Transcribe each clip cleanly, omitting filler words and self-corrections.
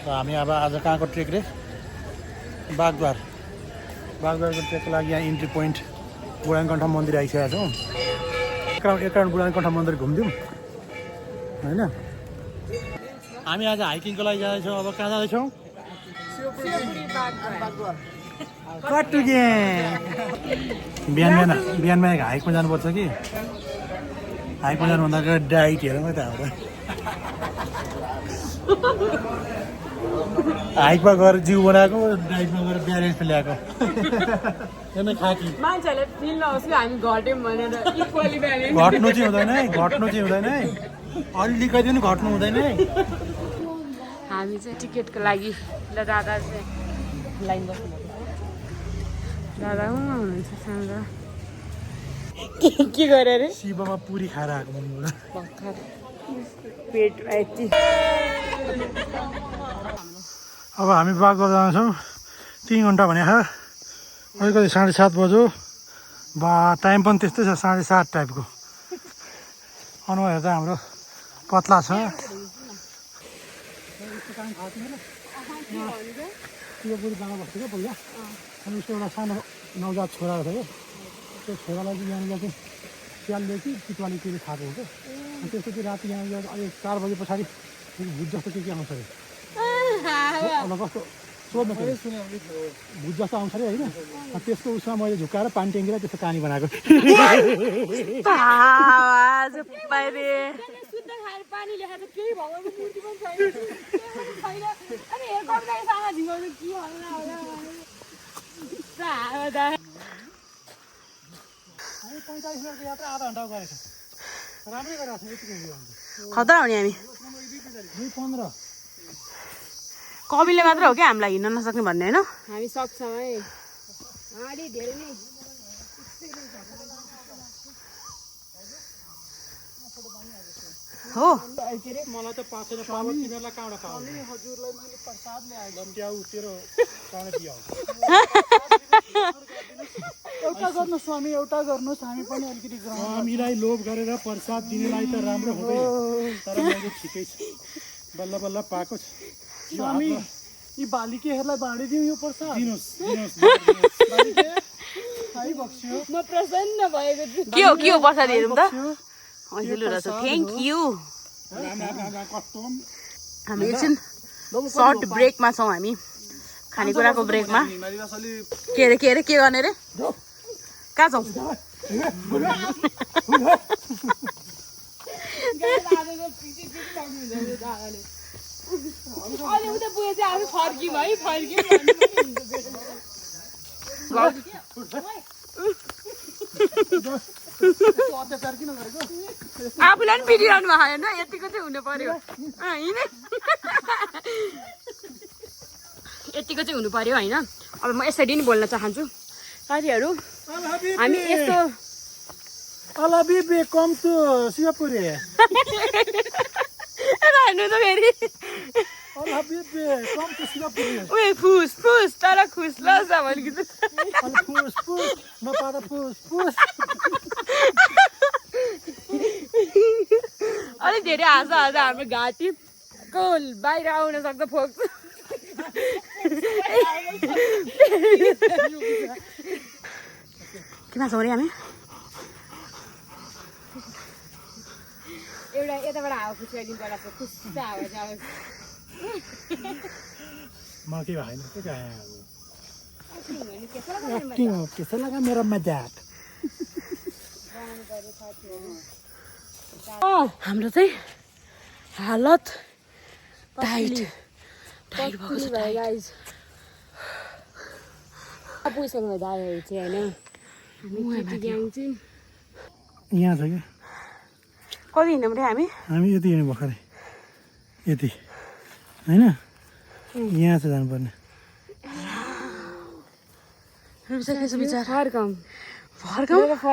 हामी अब आज कहाँको ट्रेक रे बागद्वारको ट्रेकको लागि यहाँ इन्ट्री पोइन्ट बुढानीकण्ठ मन्दिर आइसकेका छौँ। एक राउन्ड बुढानीकण्ठ मन्दिर घुम्थ्यौँ होइन। हामी आज हाइकिङको लागि जाँदैछौँ। अब कहाँ जाँदैछौँ? कटुगे बिहान हाइकमा जानुपर्छ कि हाइकमा जानुभन्दा डाइट हेरौँ है त हाम्रो हाइकमा गएर जिउ बनाएको डाइटमा गएर ब्यालेन्स ल्याएको मान्छेहरूले फिल नहोस् कि हामी घट्यौँ भनेर इक्वली ब्यालेन्स घट्नु चाहिँ हुँदैन है अलिकति पनि घट्नु हुँदैन है। हामी चाहिँ टिकटको लागि ल दादा चाहिँ लाइन बस्नु दादा हुनुहुन्छ सानो के गरे अरे शिवमा पुरी खाएर आएको भर्खर पेट यति। अब हामी बागद्वार जान्छौँ। 3 घन्टा भने अलिकति 7:30 बज्यो बा टाइम पनि त्यस्तै छ 7:30 टाइपको। अनुहार हेर्दा हाम्रो पत्ला छ। शिवपुरी जानु बस्थ्यो क्या पहिला अनि उसको एउटा सानो नवजात छोरा थियो क्या त्यो छोरालाई चाहिँ यहाँनिर चाहिँ स्यालले कि चितुवाले के खाएको हो क्या अनि त्यसपछि राति यहाँनिर अहिले 4 बजे पछाडि भुत जस्तो के आउँछ अरे कस्तो सोध्नु भुत जस्तो आउँछ अरे होइन। त्यसको उसमा मैले झुक्काएर पानी ट्याङ्कीलाई त्यस्तो कहानी बनाएको। खतरा हो नि हामी 2:15 कविले मात्र हो क्या हामीलाई हिँड्न नसक्ने भन्ने होइन। हामी सक्छौँ है आडी धेरै नै हो मलाई त पाएको छैन पावर तिमीहरूलाई कहाँबाट पाऊ हजुरलाई मैले प्रसाद ल्याएको त्याउ तेरो कहाँ दियो एउटा गर्नु स्वामी एउटा गर्नुहोस् हामी पनि अलिकति स्वामीलाई लोभ गरेर प्रसाद दिनेलाई त राम्रो हुँदैन तर मैले ठिकै छ बल्ल बल्ल पाएको छ। स्वामी यी बालिकेहरूलाई बाँडिदिउँ यो प्रसाद दिनुहोस् म प्रसन्न भएको छु। के हो प्रसाद हेरौँ त थ्याङ्क यू। हामी एकछिन सर्ट ब्रेकमा छौँ हामी खानेकुराको ब्रेकमा। के अरे के गर्ने अरे कहाँ छौँ? आफूलाई पनि पिरिरहनु भएको होइन यतिको चाहिँ हुनु पर्यो यतिको चाहिँ हुनु पर्यो होइन। अब म यसरी नै बोल्न चाहन्छु साथीहरू हामी यस्तो कम टु शिवपुरी हेर्नु त फेरि उयो फुस तर खुस ल भनेको अलिक धेरै हाँस्दा हाम्रो घाँटी गोल बाहिर आउन सक्छ फोक्स। केमा छौँ अरे हामी एउटा यताबाट हावा खुसियाइदिनु पर्ला खुसी हावा जाओस् म के भएन कैसा लगा मेरा मजाक। हाम्रो चाहिँ हालत टाइट भएको छ गाइज पुगिसक्नु दाइहरू चाहिँ होइन यहाँ छ क्या कति हिँड्यौँ रे हामी यति हिँड्नु भर्खरै यति होइन यहाँ चाहिँ जानुपर्ने फर्कौँ के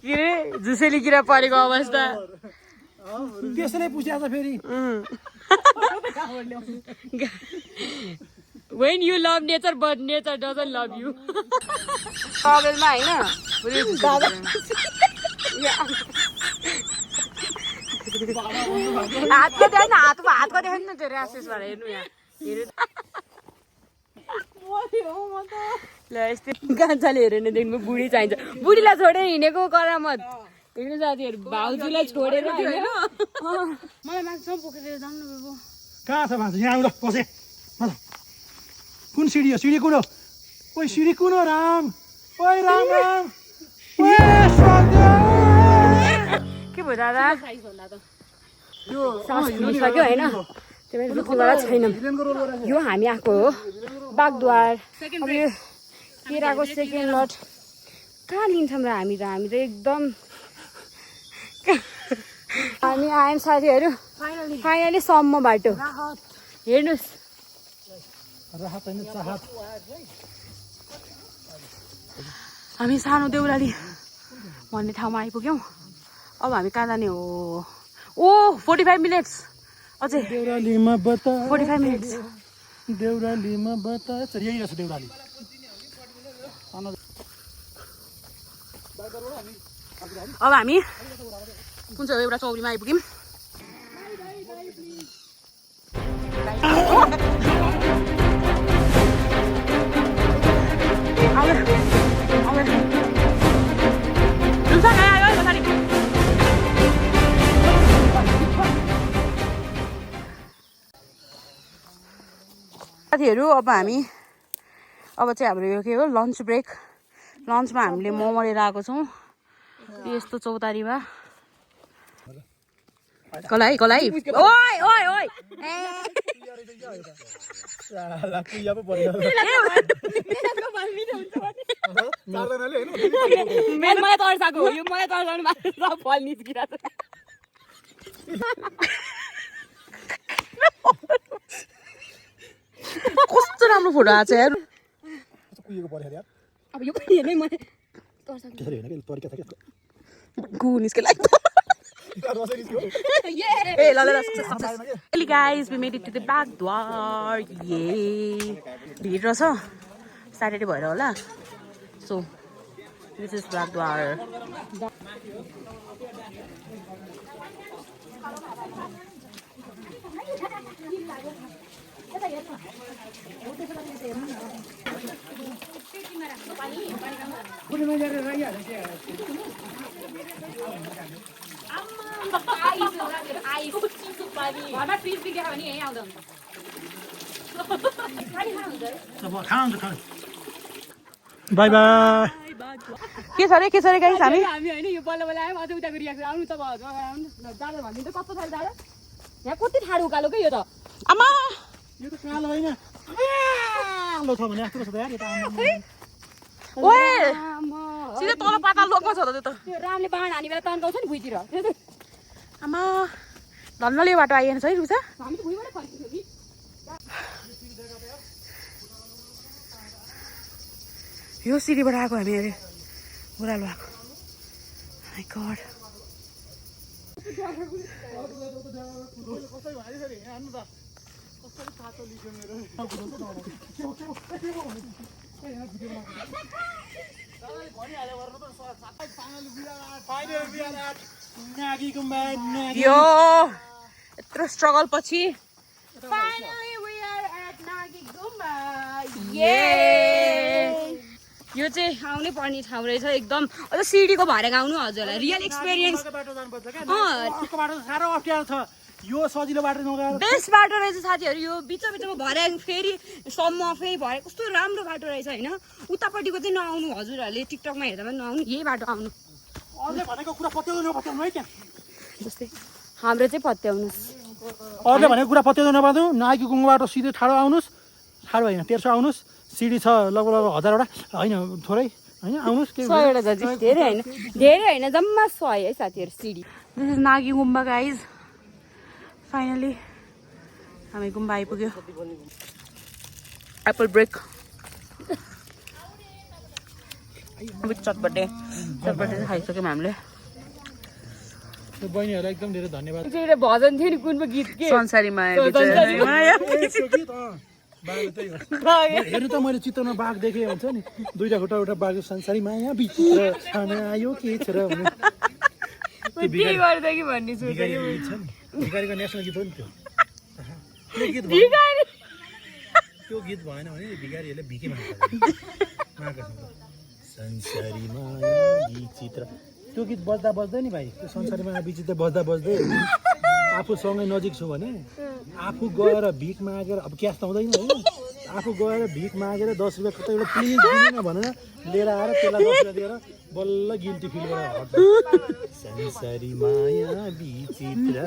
अरे झुसेली किरा परेको अवस्था त्यसैले पुछ्या त फेरि when you love nature but nature doesn't love you बगलमा हैन हातको देख्न हातको देख्न न त्यो र्यासेसबाट हेर्नु यहाँ हेर्नु ल यस्तै गान्छाले हेऱ्यो भनेदेखिको बुढी चाहिन्छ बुढीलाई छोडेर हिँडेको करामत हेर्नु साथीहरू भाउजूलाई छोडेर होइन मलाई मान्छे पोखेर जानु न बाबु कहाँ छ भान्जा यहाँ आउनु बसे कुन सिडी हो सिडी कुन हो ओइ सिडी कुन हो राम ओइ राम राम ओइ स्वागत के भयो दादा यो सास फुलिसक्यो होइन त्यो मेरो रुखबाट छैन यो हामी आएको हो बागद्वार अब यो केराको सेकेन्ड लट कहाँ लिन्छौँ र हामी त एकदम हामी आयौँ साथीहरू फाइनली सम्म बाटो हेर्नुहोस् राहत हैन चाहत हामी सानो देउराली भन्ने ठाउँमा आइपुग्यौँ अब हामी कहाँ जाने हो ओ 45 मिनट्स अझै देउरालीमा बता 45 मिनट्स देउरालीमा बता चल यही रहेछ देउराली अब हामी कुन चाहिँ एउटा चौरीमा आइपुग्यौँ साथीहरू अब हामी अब चाहिँ हाम्रो यो के हो लन्च ब्रेक लन्चमा हामीले मोमो लिएर आएको छौँ यस्तो चौतारीमा कलाई कलाई ओइ ओइ ओइ मलाई तर्साएको हो यो मलाई तर्साउनु मात्र फल निस्किरहेको कस्तो राम्रो फोटो आएको छ यार अब यो पनि हेर्नै मैले गु निस्के like Hey, guys, we made it to the back door. Yay! Bhid रहेछ Saturday भएर होला. So, this is back door. By by के छ रे गाइस हामी हैन यो बल्ल बल्ल आयौँ अझ उताको रियाक्सन आउनु त भयो आउनु दादा भनिदिनु त कस्तो छ दादा यहाँ कति ठाडो उकालो के यो त आमा यो त कालो हैन कालो छ भने यस्तो छ त यार यो त ओए सिधै तल पाताल लोकमा छ त त्यो त त्यो रामले बाण हानी बेला तन्काउँछ नि भुइँतिर आमा धन्नले बाटो आइएन छ है रुसा हामी त भुइँबाट फर्किन्छौँ नि यो सिडीबाट आएको हामी अरे ओह्रालो आएको माई गॉड यो यत्रो स्ट्रगल पछि Finally we are at Nagi Gumba. यो चाहिँ आउनै पर्ने ठाउँ रहेछ एकदम अझ सिडीको भएर आउनु हजुरलाई रियल एक्सपिरियन्स अर्को बाटो साह्रो अप्ठ्यारो छ यो सजिलो बाटो नगएर बेस्ट बाटो रहेछ साथीहरू यो बिचमा भएर फेरि सम्म फेरि भएर कस्तो राम्रो बाटो रहेछ होइन उतापट्टिको चाहिँ नआउनु हजुरहरूले टिकटकमा हेर्दा पनि नआउनु यही बाटो आउनु अरूले भनेको कुरा पत्याउँदै नपत्याउनु है त्यहाँ जस्तै हाम्रो चाहिँ पत्याउनुहोस् अरूले भनेको कुरा पत्याउँदै नपत्याउनु नागी गुम्बाबाट सिधै ठाडो आउनुहोस् ठाडो होइन 1300 आउनुहोस् सिडी छ लगभग 1000वटा होइन थोरै होइन आउनुहोस् 100वटा जति धेरै होइन जम्मा 100 है साथीहरू सिडी दिस इज नागी गुम्बा गाइज फाइनली हामी गुम्बा आइपुग्यो एप्पल ब्रेक चटपटे चाहिँ खाइसक्यौँ हामीले बहिनीहरूलाई एकदम धेरै धन्यवाद एउटा भजन थियो नि कुन गीत के संसारी माया बाघले त्यही हो हेर्नु त मैले चित्रमा बाघ देखेँ हुन्छ नि दुईटा खुट्टा एउटा बाघ संसारी माया विचित्र खाना आयो के छ र भने के गर्दा कि भन्ने सोच भिखारीको नेसनल गीत हो नि त्यो गीत त्यो गीत भएन भने भिखारीहरूले भिखे माग्छ संसारी माया विचित्र त्यो गीत बज्दा बज्दै नि भाइ त्यो संसारी माया विचित्र बज्दा बज्दै आफूसँगै नजिक छु भने आफू गएर भिख मागेर अब क्यास त हुँदैन होइन आफू गएर भिख मागेर 10 रुपियाँ कतै एउटा प्लिज दिनु भनेर लिएर आएर त्यसलाई 10 रुपियाँ दिएर बल्ल गिल्टी फिल गरेर हट्छ संसारी माया विचित्र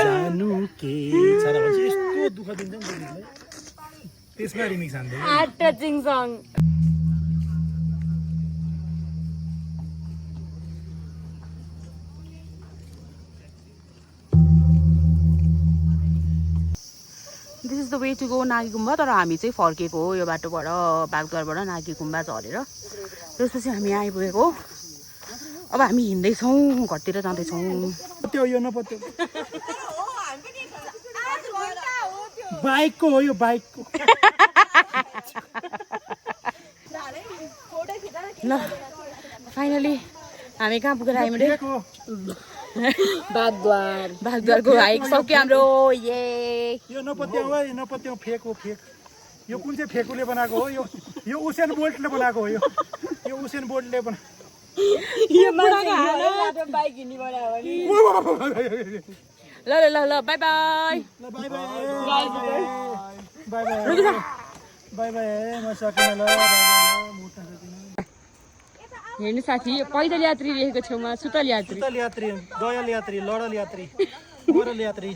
जानु के छ र भन्छ यस्तो दुःख दिन्छ नि त्यो गीतले त्यसमा रिमिक्स हान्दै heart touching song this is the way to go Nagi Gumba तर हामी चाहिँ फर्केको हो यो बाटोबाट बागद्वारबाट नागी गुम्बा झरेर त्यसपछि हामी आइपुगेको अब हामी हिँड्दैछौँ घरतिर जाँदैछौँ त्यो यो नपत्यो बाइकको हो यो बाइकको ल फाइनली हामी कहाँ पुगेर आयौँ रे बागद्वारको हाइक सक्यो हाम्रो यो नपत्याउ है नपत्याउ फेक हो फेक यो कुन चाहिँ फेकुले बनाएको हो यो उसेन बोल्टले बनाएको हो यो उसेन बोल्टले बाइक हिँड्ने बनायो भने ल ल ल ल by by by by by by by म सकिन ल हेर्नु साथी पैदल यात्री लेखेको छेउमा सुतल यात्री दयाल यात्री लडल यात्री ओरल यात्री